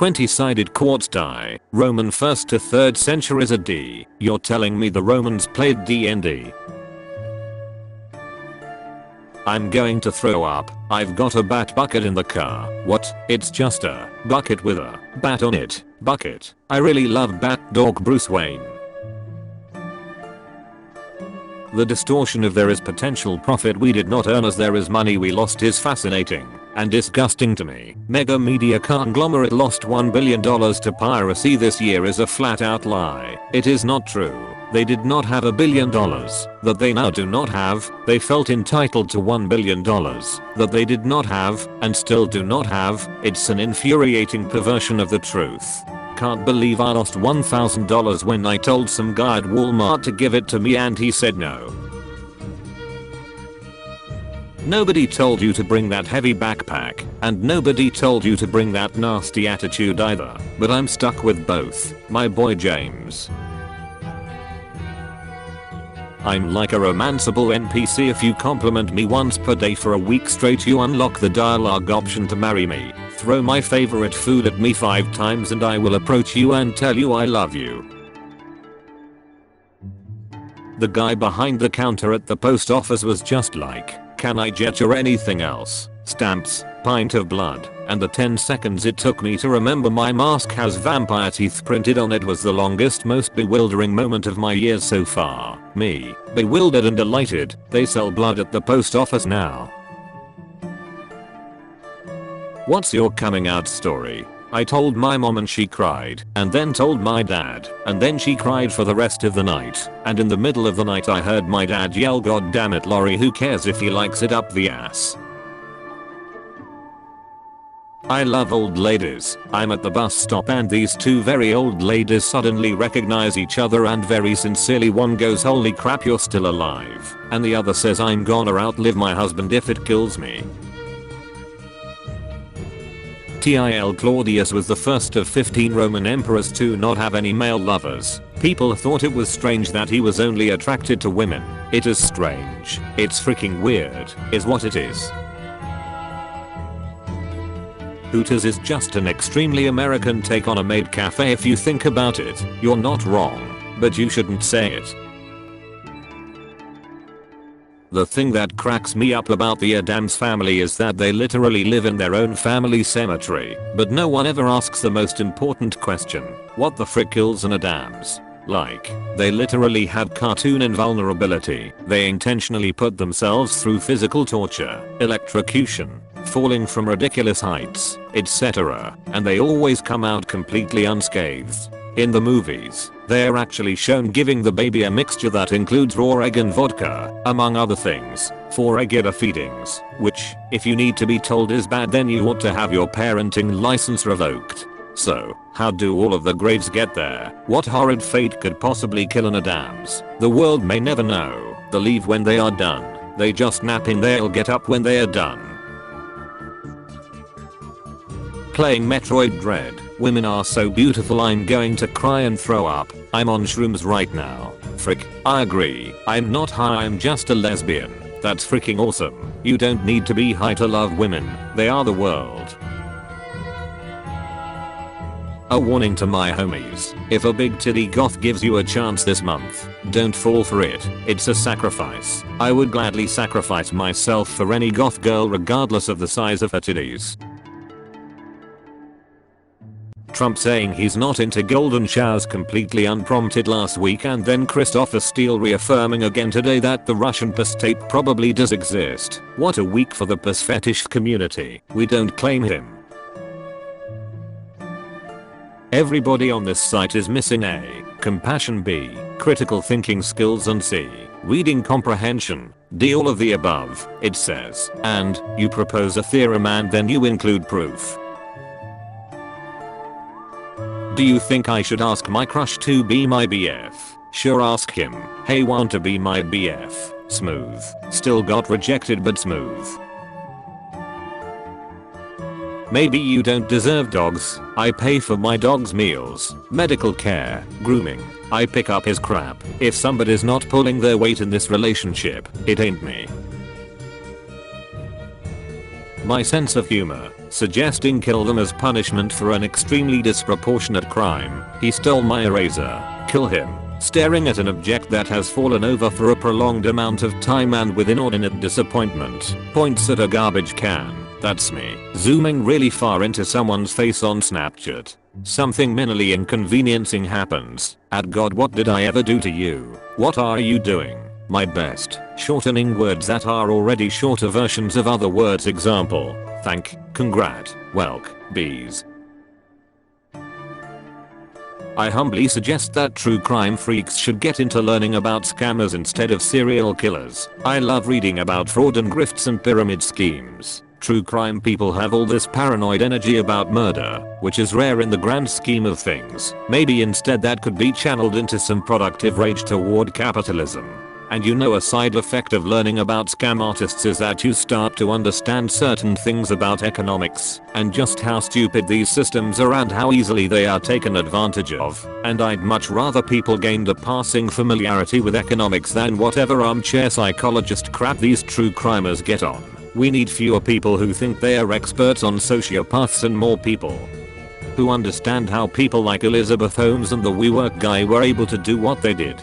20-sided quartz die. Roman 1st to 3rd centuries AD. You're telling me the Romans played D&D? I'm going to throw up. I've got a bat bucket in the car. What? It's just a bucket with a bat on it. Bucket. I really love Bat Dog Bruce Wayne. The distortion of there is potential profit we did not earn as there is money we lost is fascinating and disgusting to me. Mega media conglomerate lost $1 billion to piracy this year is a flat out lie. It is not true. They did not have $1 billion that they now do not have. They felt entitled to $1 billion that they did not have and still do not have. It's an infuriating perversion of the truth. Can't believe I lost $1,000 when I told some guy at Walmart to give it to me and he said no. Nobody told you to bring that heavy backpack, and nobody told you to bring that nasty attitude either, but I'm stuck with both. My boy James. I'm like a romanceable NPC. If you compliment me once per day for a week straight, you unlock the dialogue option to marry me. Throw my favorite food at me 5 times and I will approach you and tell you I love you. The guy behind the counter at the post office was just like, "Can I get you anything else? Stamps, pint of blood," and the 10 seconds it took me to remember my mask has vampire teeth printed on it was the longest, most bewildering moment of my years so far. Me, bewildered and delighted. They sell blood at the post office now. What's your coming out story? I told my mom and she cried, and then told my dad, and then she cried for the rest of the night, and in the middle of the night I heard my dad yell, "God damn it, Laurie, who cares if he likes it up the ass?" I love old ladies. I'm at the bus stop and these two very old ladies suddenly recognize each other and very sincerely one goes, "Holy crap, you're still alive," and the other says, "I'm gonna outlive my husband if it kills me." TIL Claudius was the first of 15 Roman emperors to not have any male lovers. People thought it was strange that he was only attracted to women. It is strange. It's freaking weird, is what it is. Hooters is just an extremely American take on a maid cafe. If you think about it, you're not wrong, but you shouldn't say it. The thing that cracks me up about the Addams family is that they literally live in their own family cemetery, but no one ever asks the most important question: what the frick kills an Addams? Like, they literally had cartoon invulnerability. They intentionally put themselves through physical torture, electrocution, falling from ridiculous heights, etc., and they always come out completely unscathed. In the movies, they're actually shown giving the baby a mixture that includes raw egg and vodka, among other things, for regular feedings, which, if you need to be told is bad, then you ought to have your parenting license revoked. So, how do all of the graves get there? What horrid fate could possibly kill an Addams? The world may never know. They leave when they are done. They just nap in, they'll get up when they are done. Playing Metroid Dread. Women are so beautiful, I'm going to cry and throw up. I'm on shrooms right now. Frick, I agree. I'm not high, I'm just a lesbian. That's freaking awesome. You don't need to be high to love women. They are the world. A warning to my homies. If a big titty goth gives you a chance this month, don't fall for it. It's a sacrifice. I would gladly sacrifice myself for any goth girl regardless of the size of her titties. Trump saying he's not into golden showers completely unprompted last week, and then Christopher Steele reaffirming again today that the Russian puss tape probably does exist. What a week for the puss fetish community. We don't claim him. Everybody on this site is missing A. compassion, B. critical thinking skills, and C. reading comprehension. D. all of the above, it says. And, you propose a theorem and then you include proof. Do you think I should ask my crush to be my BF? Sure, ask him. Hey, want to be my BF? Smooth. Still got rejected, but smooth. Maybe you don't deserve dogs. I pay for my dog's meals, medical care, grooming. I pick up his crap. If somebody's not pulling their weight in this relationship, it ain't me. My sense of humor. suggesting kill them as punishment for an extremely disproportionate crime. He stole my eraser. Kill him. Staring at an object that has fallen over for a prolonged amount of time and with inordinate disappointment. Points at a garbage can. That's me. Zooming really far into someone's face on Snapchat. Something minimally inconveniencing happens. At God, what did I ever do to you? What are you doing? My best. Shortening words that are already shorter versions of other words. Example. Thank, congrat, welk, bees. I humbly suggest that true crime freaks should get into learning about scammers instead of serial killers. I love reading about fraud and grifts and pyramid schemes. True crime people have all this paranoid energy about murder, which is rare in the grand scheme of things. Maybe instead that could be channeled into some productive rage toward capitalism. And you know, a side effect of learning about scam artists is that you start to understand certain things about economics and just how stupid these systems are and how easily they are taken advantage of. And I'd much rather people gained a passing familiarity with economics than whatever armchair psychologist crap these true crimers get on. We need fewer people who think they are experts on sociopaths and more people who understand how people like Elizabeth Holmes and the WeWork guy were able to do what they did.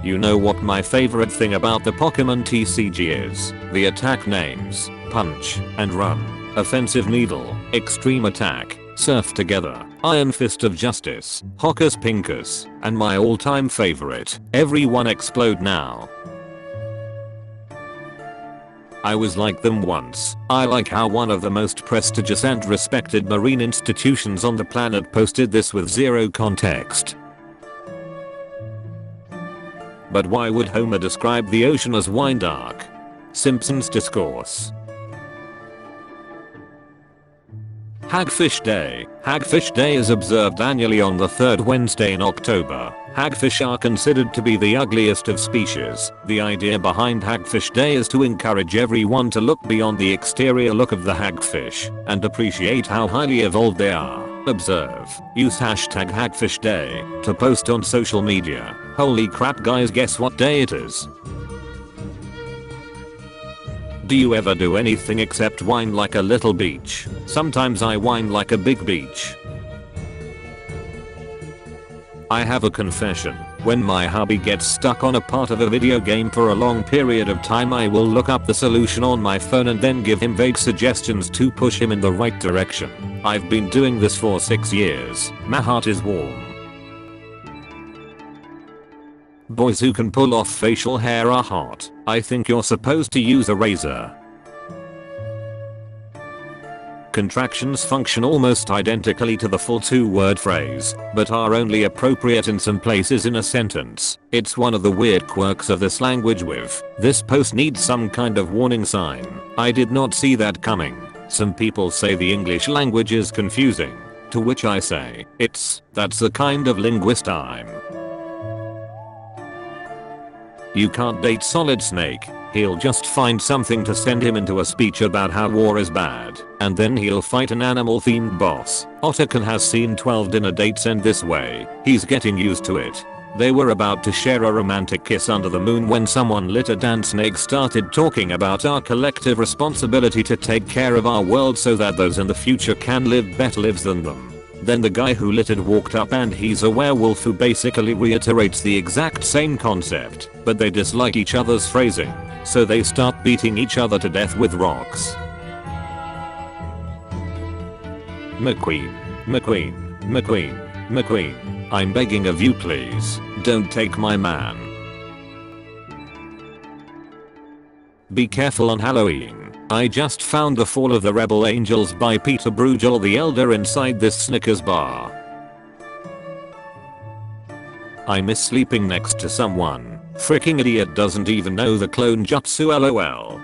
You know what my favorite thing about the Pokemon TCG is? The attack names. Punch and Run. Offensive Needle. Extreme Attack. Surf Together. Iron Fist of Justice. Hocus Pincus. And my all-time favorite. Everyone Explode Now. I was like them once. I like how one of the most prestigious and respected marine institutions on the planet posted this with zero context. But why would Homer describe the ocean as wine dark? Simpsons Discourse. Hagfish Day. Hagfish Day is observed annually on the third Wednesday in October. Hagfish are considered to be the ugliest of species. The idea behind Hagfish Day is to encourage everyone to look beyond the exterior look of the hagfish and appreciate how highly evolved they are. Observe. Use hashtag Hagfish Day to post on social media. Holy crap guys, guess what day it is? Do you ever do anything except whine like a little beach? Sometimes I whine like a big beach. I have a confession. When my hubby gets stuck on a part of a video game for a long period of time, I will look up the solution on my phone and then give him vague suggestions to push him in the right direction. I've been doing this for 6 years. My heart is warm. Boys who can pull off facial hair are hot. I think you're supposed to use a razor. Contractions function almost identically to the full two-word phrase, but are only appropriate in some places in a sentence. It's one of the weird quirks of this language. With this post needs some kind of warning sign. I did not see that coming. Some people say the English language is confusing, to which I say, that's the kind of linguist I'm. You can't date Solid Snake. He'll just find something to send him into a speech about how war is bad, and then he'll fight an animal-themed boss. Otacon has seen 12 dinner dates end this way. He's getting used to it. They were about to share a romantic kiss under the moon when someone lit a dance and Snake started talking about our collective responsibility to take care of our world so that those in the future can live better lives than them. Then the guy who lit it walked up and he's a werewolf who basically reiterates the exact same concept, but they dislike each other's phrasing, so they start beating each other to death with rocks. McQueen, McQueen, McQueen, McQueen. I'm begging of you, please, don't take my man. Be careful on Halloween. I just found The Fall of the Rebel Angels by Peter Bruegel the Elder inside this Snickers bar. I miss sleeping next to someone. Fricking idiot doesn't even know the clone jutsu, lol.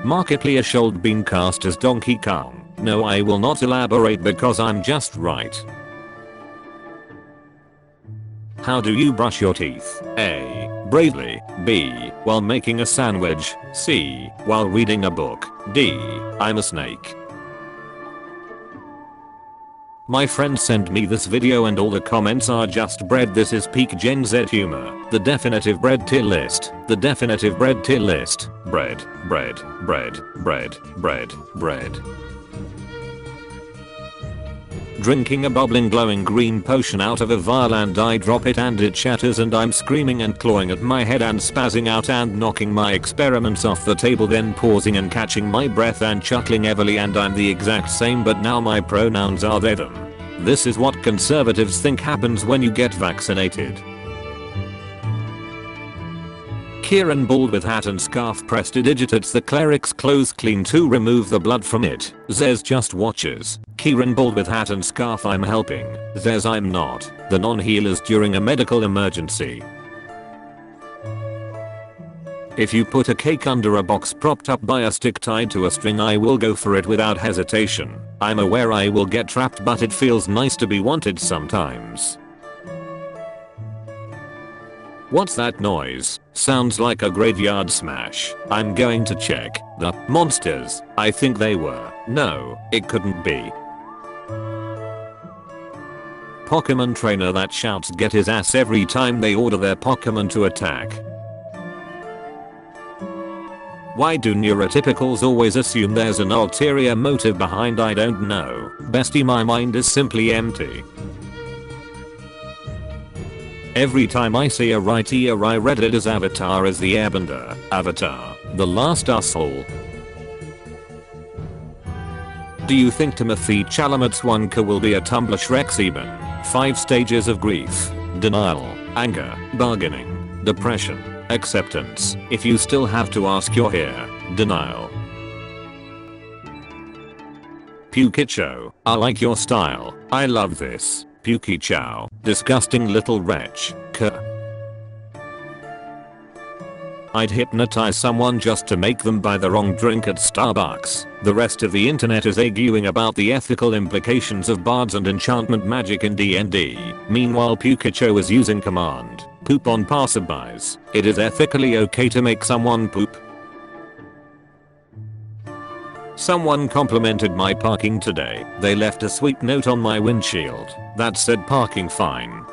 Markiplier should been cast as Donkey Kong. No, I will not elaborate because I'm just right. How do you brush your teeth? A. Bravely. B. While making a sandwich. C. While reading a book. D. I'm a snake. My friend sent me this video and all the comments are just bread. This is peak Gen Z humor. The definitive bread tier list. The definitive bread tier list. Bread, bread, bread, bread, bread, bread. Drinking a bubbling glowing green potion out of a vial and I drop it and it shatters and I'm screaming and clawing at my head and spazzing out and knocking my experiments off the table, then pausing and catching my breath and chuckling heavily, and I'm the exact same but now my pronouns are they them. This is what conservatives think happens when you get vaccinated. Kieran bald with hat and scarf prestidigitates the cleric's clothes clean to remove the blood from it. Zez just watches. Kieran bald with hat and scarf, I'm helping. Zez I'm not. The non-healers during a medical emergency. If you put a cake under a box propped up by a stick tied to a string, I will go for it without hesitation. I'm aware I will get trapped, but it feels nice to be wanted sometimes. What's that noise? Sounds like a graveyard smash. I'm going to check. The monsters. I think they were. No, it couldn't be. Pokemon trainer that shouts get his ass every time they order their Pokemon to attack. Why do neurotypicals always assume there's an ulterior motive behind? I don't know. Bestie, my mind is simply empty. Every time I see a right ear I read it as Avatar as the Airbender. Avatar, the last asshole. Do you think Timothy Chalamet's Wonka will be a Tumblr Shrek even? 5 stages of grief. Denial, anger, bargaining, depression, acceptance. If you still have to ask, you're here. Denial. Pukicho, I like your style. I love this. Puki chow. Disgusting little wretch. I'd hypnotize someone just to make them buy the wrong drink at Starbucks. The rest of the internet is arguing about the ethical implications of bards and enchantment magic in D&D. Meanwhile, Pukicho is using command poop on passerbys. It is ethically okay to make someone poop. Someone complimented my parking today. They left a sweet note on my windshield that said parking fine.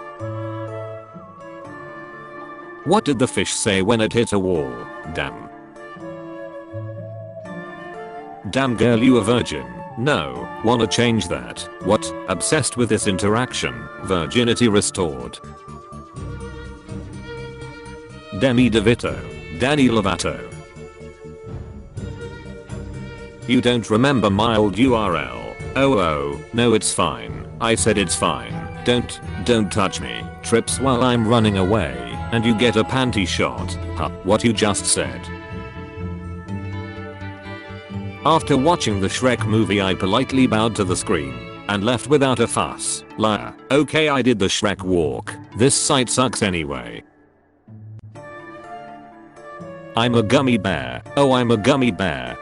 What did the fish say when it hit a wall? Damn. Damn girl, you a virgin. No, wanna change that. What? Obsessed with this interaction. Virginity restored. Demi DeVito. Danny Lovato. You don't remember my old URL. Oh, no, it's fine. I said it's fine. Don't touch me. Trips while I'm running away, and you get a panty shot. Huh, what you just said. After watching the Shrek movie, I politely bowed to the screen and left without a fuss. Liar. Okay, I did the Shrek walk. This site sucks anyway. I'm a gummy bear. Oh, I'm a gummy bear.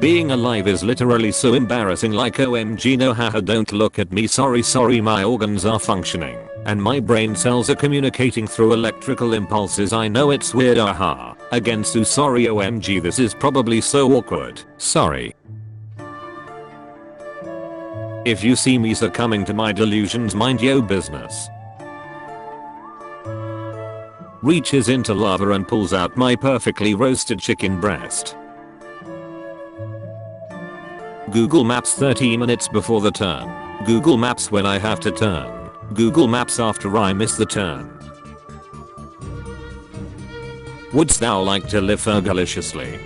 Being alive is literally so embarrassing, like OMG no haha, don't look at me, sorry my organs are functioning and my brain cells are communicating through electrical impulses. I know it's weird, aha. Again so sorry OMG, this is probably so awkward. Sorry. If you see me succumbing to my delusions, mind your business. Reaches into lava and pulls out my perfectly roasted chicken breast. Google Maps 30 minutes before the turn. Google Maps when I have to turn. Google Maps after I miss the turn. Wouldst thou like to live fergaliciously?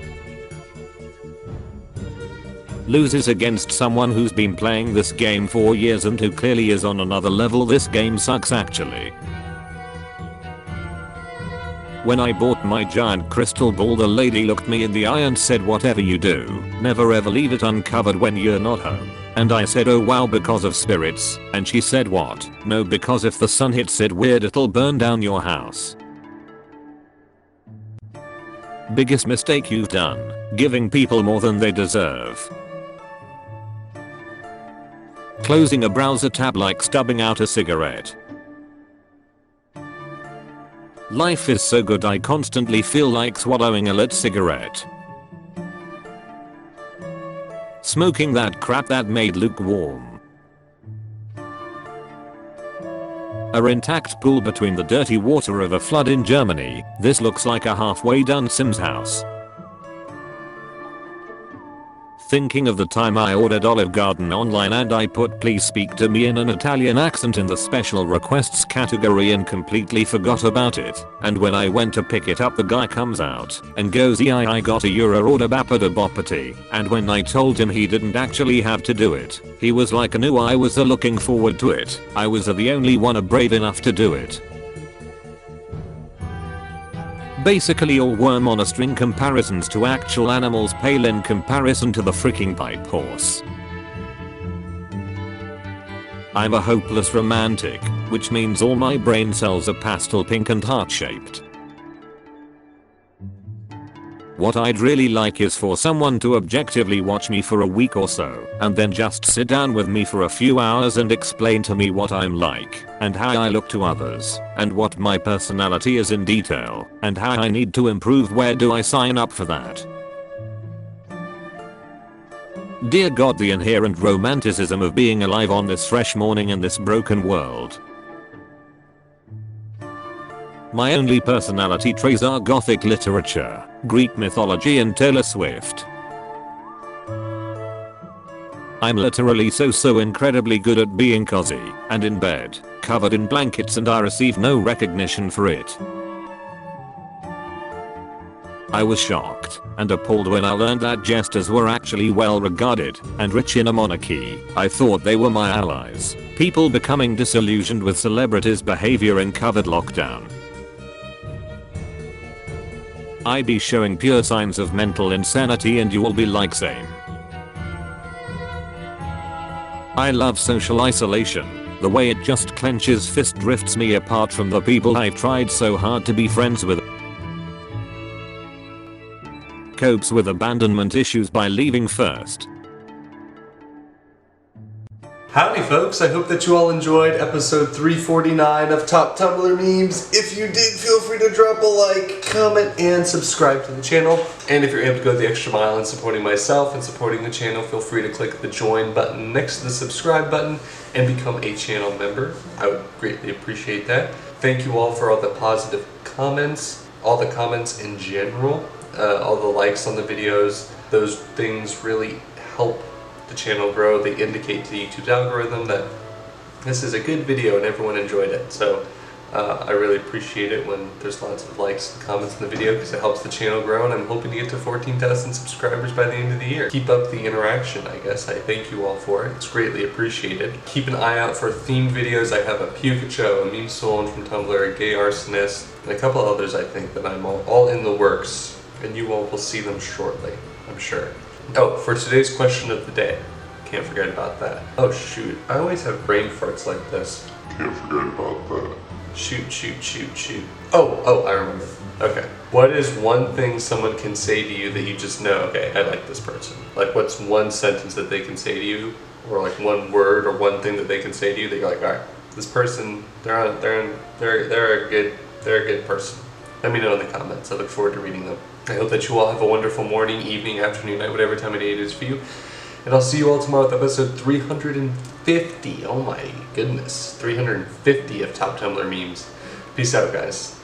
Loses against someone who's been playing this game for years and who clearly is on another level. This game sucks actually. When I bought my giant crystal ball, the lady looked me in the eye and said, whatever you do, never ever leave it uncovered when you're not home. And I said, oh wow, because of spirits. And she said, what? No, because if the sun hits it weird it'll burn down your house. Biggest mistake you've done? Giving people more than they deserve. Closing a browser tab like stubbing out a cigarette. Life is so good I constantly feel like swallowing a lit cigarette. Smoking that crap that made lukewarm. A intact pool between the dirty water of a flood in Germany. This looks like a halfway done Sims house. Thinking of the time I ordered Olive Garden online and I put please speak to me in an Italian accent in the special requests category and completely forgot about it. And when I went to pick it up, the guy comes out and goes, yeah, I got a euro order bappada boppity. And when I told him he didn't actually have to do it, he was like, no, I was looking forward to it. I was the only one brave enough to do it. Basically all worm on a string comparisons to actual animals pale in comparison to the freaking pipe horse. I'm a hopeless romantic, which means all my brain cells are pastel pink and heart-shaped. What I'd really like is for someone to objectively watch me for a week or so, and then just sit down with me for a few hours and explain to me what I'm like, and how I look to others, and what my personality is in detail, and how I need to improve. Where do I sign up for that? Dear God, the inherent romanticism of being alive on this fresh morning in this broken world. My only personality traits are Gothic literature, Greek mythology and Taylor Swift. I'm literally so incredibly good at being cozy and in bed, covered in blankets, and I receive no recognition for it. I was shocked and appalled when I learned that jesters were actually well regarded and rich in a monarchy. I thought they were my allies. People becoming disillusioned with celebrities' behavior in COVID lockdown. I be showing pure signs of mental insanity and you will be like, same. I love social isolation. The way it just clenches fist drifts me apart from the people I've tried so hard to be friends with. Copes with abandonment issues by leaving first. Howdy folks, I hope that you all enjoyed episode 349 of Top Tumblr Memes. If you did, feel free to drop a like, comment, and subscribe to the channel. And if you're able to go the extra mile in supporting myself and supporting the channel, feel free to click the join button next to the subscribe button and become a channel member. I would greatly appreciate that. Thank you all for all the positive comments, all the comments in general, all the likes on the videos. Those things really help the channel grow. They indicate to the YouTube algorithm that this is a good video and everyone enjoyed it. So I really appreciate it when there's lots of likes and comments in the video because it helps the channel grow, and I'm hoping to get to 14,000 subscribers by the end of the year. Keep up the interaction, I guess. I thank you all for it. It's greatly appreciated. Keep an eye out for themed videos. I have a Pukacho, a meme stolen from Tumblr, a gay arsonist, and a couple others I think that I'm all in the works, and you all will see them shortly, I'm sure. Oh, for today's question of the day, can't forget about that. Oh shoot, I always have brain farts like this. Can't forget about that. Shoot. Oh, I remember. Okay. What is one thing someone can say to you that you just know, okay, I like this person? Like, what's one sentence that they can say to you? Or like one word or one thing that they can say to you that you're like, alright, this person, they're a good person. Let me know in the comments. I look forward to reading them. I hope that you all have a wonderful morning, evening, afternoon, night, whatever time of day it is for you. And I'll see you all tomorrow with episode 350. Oh my goodness. 350 of Top Tumblr Memes. Peace out, guys.